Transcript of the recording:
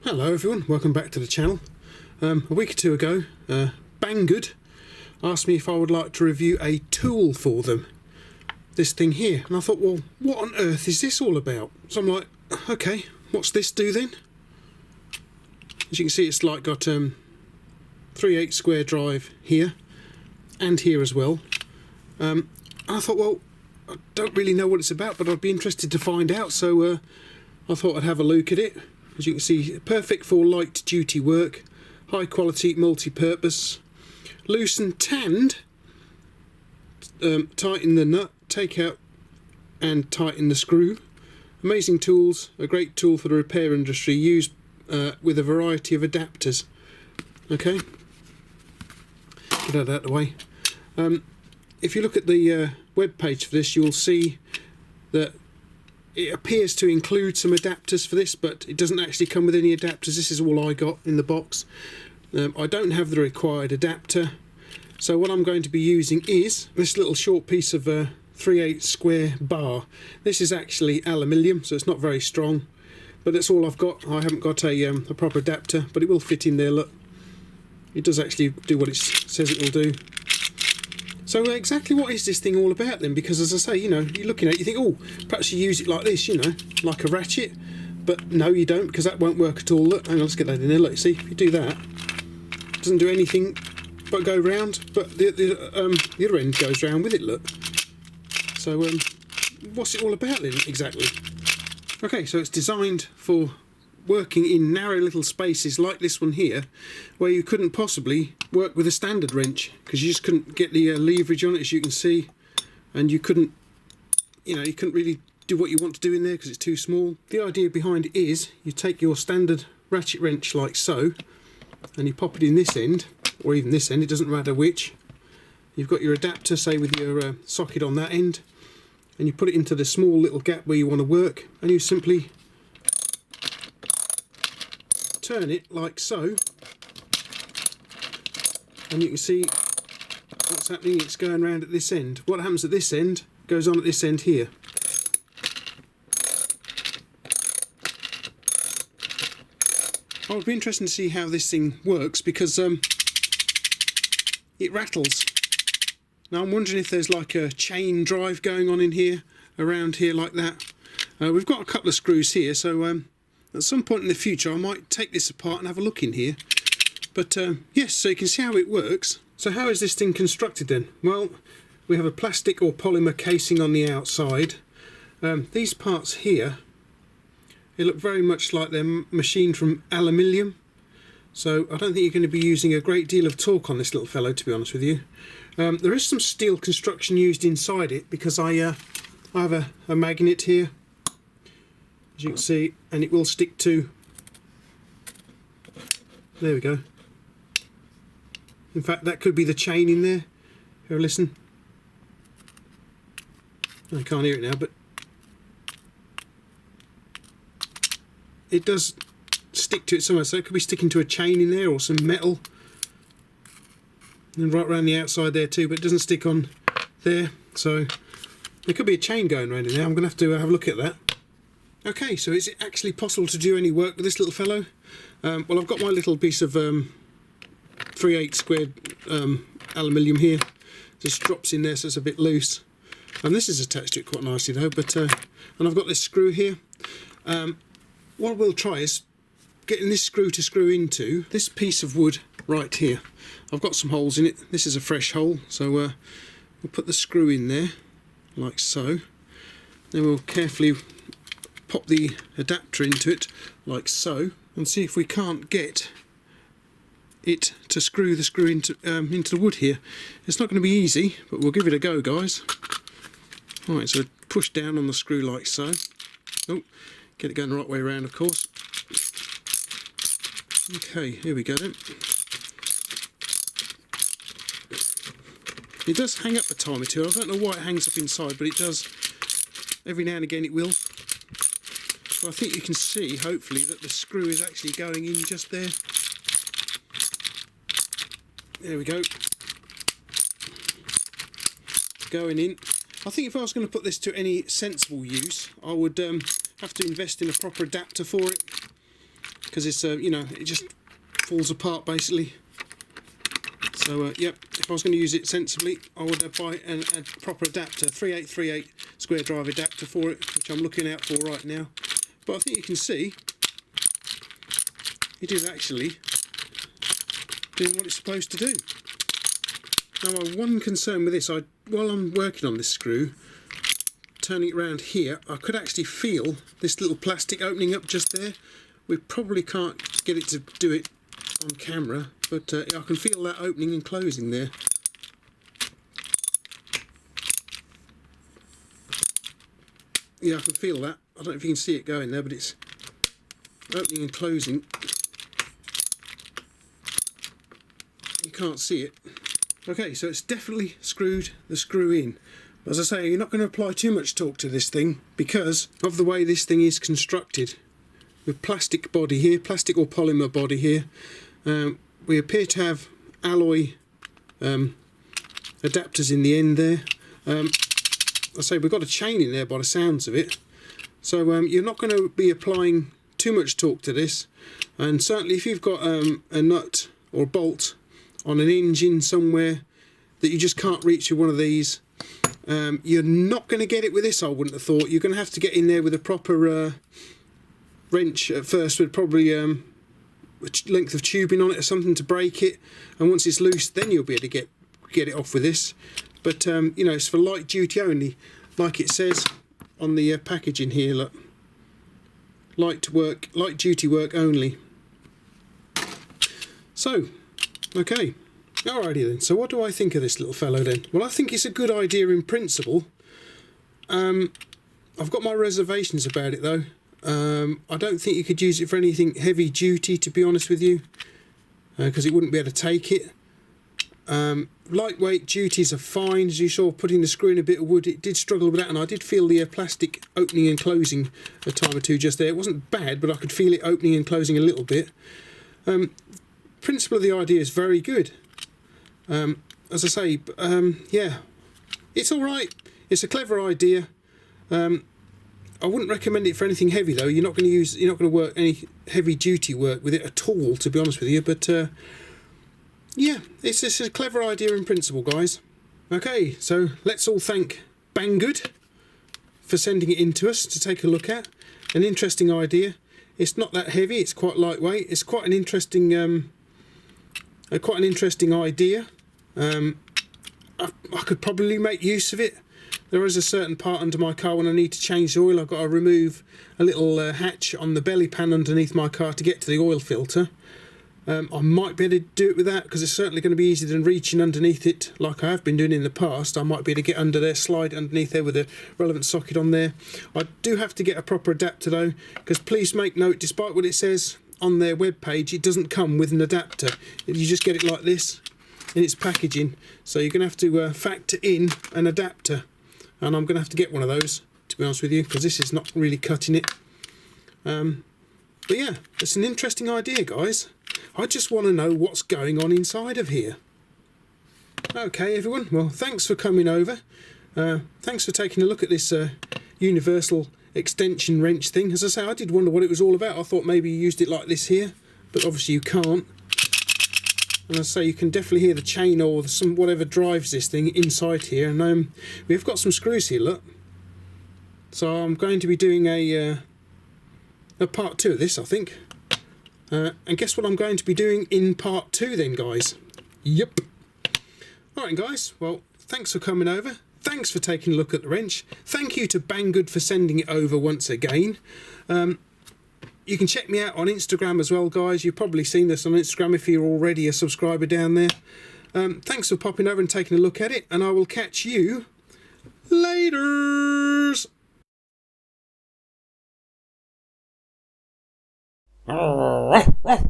Hello everyone, welcome back to the channel. A week or two ago, Banggood asked me if I would like to review a tool for them. This thing here. And I thought, well, what on earth is this all about? So I'm like, okay, what's this do then? As you can see, it's like got 3/8 square drive here and here as well. And I thought, well, I don't really know what it's about, but I'd be interested to find out, so I thought I'd have a look at it. As you can see, perfect for light duty work, high quality, multi-purpose, loose and tanned, tighten the nut, take out and tighten the screw. Amazing tools, a great tool for the repair industry, used with a variety of adapters. Okay, get that out of the way. If you look at the web page for this, you'll see that it appears to include some adapters for this, but it doesn't actually come with any adapters. This is all I got in the box. I don't have the required adapter, so what I'm going to be using is this little short piece of 3/8 square bar. This is actually aluminium, so it's not very strong, but that's all I've got. I haven't got a proper adapter, but it will fit in there. Look, it does actually do what it says it will do. So exactly what is this thing all about then? Because as I say, you know, you're looking at it, you think, oh, perhaps you use it like this, you know, like a ratchet. But no, you don't, because that won't work at all. Look, hang on, let's get that in there. Look, see, if you do that, it doesn't do anything but go round, but the other end goes round with it, look. So what's it all about then, exactly? Okay, so it's designed for working in narrow little spaces like this one here, where you couldn't possibly work with a standard wrench, because you just couldn't get the leverage on it, as you can see, and you couldn't, you know, you couldn't really do what you want to do in there because it's too small. The idea behind it is you take your standard ratchet wrench like so, and you pop it in this end, or even this end, it doesn't matter which. You've got your adapter, say with your socket on that end, and you put it into the small little gap where you want to work, and you simply turn it like so, and you can see what's happening. It's going around at this end. What happens at this end goes on at this end here. Oh, it'd be interesting to see how this thing works, because it rattles. Now I'm wondering if there's like a chain drive going on in here, around here like that. We've got a couple of screws here, so at some point in the future I might take this apart and have a look in here. But yes, so you can see how it works. So how is this thing constructed then? Well, we have a plastic or polymer casing on the outside. These parts here, they look very much like they're machined from aluminium. So I don't think you're going to be using a great deal of torque on this little fellow, to be honest with you. There is some steel construction used inside it, because I have a magnet here, as you can see, and it will stick to, there we go. In fact, that could be the chain in there. Here, listen. I can't hear it now, but it does stick to it somewhere, so it could be sticking to a chain in there or some metal, and right around the outside there too, but it doesn't stick on there, so there could be a chain going around in there. I'm going to have a look at that. Okay, so is it actually possible to do any work with this little fellow? Well, I've got my little piece of 3/8 square aluminium here. Just drops in there, so it's a bit loose. And this is attached to it quite nicely though. But and I've got this screw here. What we'll try is getting this screw to screw into this piece of wood right here. I've got some holes in it. This is a fresh hole, so we'll put the screw in there like so. Then we'll carefully pop the adapter into it like so, and see if we can't get it to screw the screw into the wood here. It's not going to be easy, but we'll give it a go, guys. Alright, so push down on the screw like so. Oh, get it going the right way around, of course. Okay, here we go then. It does hang up a time or two. I don't know why it hangs up inside, but it does. Every now and again it will. So I think you can see, hopefully, that the screw is actually going in just there. There we go. Going in. I think if I was going to put this to any sensible use, I would have to invest in a proper adapter for it. because it's you know, it just falls apart basically. So yep, if I was going to use it sensibly, I would buy a proper adapter, 3838 square drive adapter for it, which I'm looking out for right now. But I think you can see it is actually doing what it's supposed to do. Now my one concern with this, while I'm working on this screw, turning it around here, I could actually feel this little plastic opening up just there. We probably can't get it to do it on camera, but I can feel that opening and closing there. Yeah, I can feel that. I don't know if you can see it going there, but it's opening and closing. You can't see it. Okay, so it's definitely screwed the screw in. As I say, you're not going to apply too much torque to this thing because of the way this thing is constructed. With plastic body here, plastic or polymer body here. We appear to have alloy adapters in the end there. I say we've got a chain in there by the sounds of it. So you're not going to be applying too much torque to this. And certainly if you've got a nut or a bolt on an engine somewhere that you just can't reach with one of these, you're not going to get it with this, I wouldn't have thought. You're going to have to get in there with a proper wrench at first, with probably a length of tubing on it or something to break it, and once it's loose then you'll be able to get it off with this. But you know, it's for light duty only, like it says on the packaging here. Look, light duty work only. So okay, alrighty then. So what do I think of this little fellow then? Well, I think it's a good idea in principle. I've got my reservations about it though. I don't think you could use it for anything heavy duty, to be honest with you, because it wouldn't be able to take it. Lightweight duties are fine. As you saw, putting the screw in a bit of wood, it did struggle with that, and I did feel the plastic opening and closing a time or two just there. It wasn't bad, but I could feel it opening and closing a little bit. Principle of the idea is very good. As I say, yeah, it's alright. It's a clever idea. I wouldn't recommend it for anything heavy though. You're not going to work any heavy duty work with it at all, to be honest with you. But yeah, it's a clever idea in principle, guys. Okay, so let's all thank Banggood for sending it in to us to take a look at. An interesting idea. It's not that heavy. It's quite lightweight. It's quite an interesting idea. I could probably make use of it. There is a certain part under my car when I need to change the oil. I've got to remove a little hatch on the belly pan underneath my car to get to the oil filter. I might be able to do it with that, because it's certainly going to be easier than reaching underneath it like I have been doing in the past. I might be able to get under there, slide underneath there with a relevant socket on there. I do have to get a proper adapter though, because please make note, despite what it says on their web page, it doesn't come with an adapter. You just get it like this in its packaging. So you're going to have to factor in an adapter. And I'm going to have to get one of those, to be honest with you, because this is not really cutting it. But yeah, it's an interesting idea, guys. I just want to know what's going on inside of here. Okay, everyone. Well, thanks for coming over. Thanks for taking a look at this universal extension wrench thing. As I say, I did wonder what it was all about. I thought maybe you used it like this here, but obviously you can't. And as I say, you can definitely hear the chain or whatever drives this thing inside here. And we've got some screws here, look. So I'm going to be doing a part 2 of this, I think. And guess what I'm going to be doing in part 2 then, guys? Yep. Alright, guys. Well, thanks for coming over. Thanks for taking a look at the wrench. Thank you to Banggood for sending it over once again. You can check me out on Instagram as well, guys. You've probably seen this on Instagram if you're already a subscriber down there. Thanks for popping over and taking a look at it, and I will catch you laters. Ruff, ruff.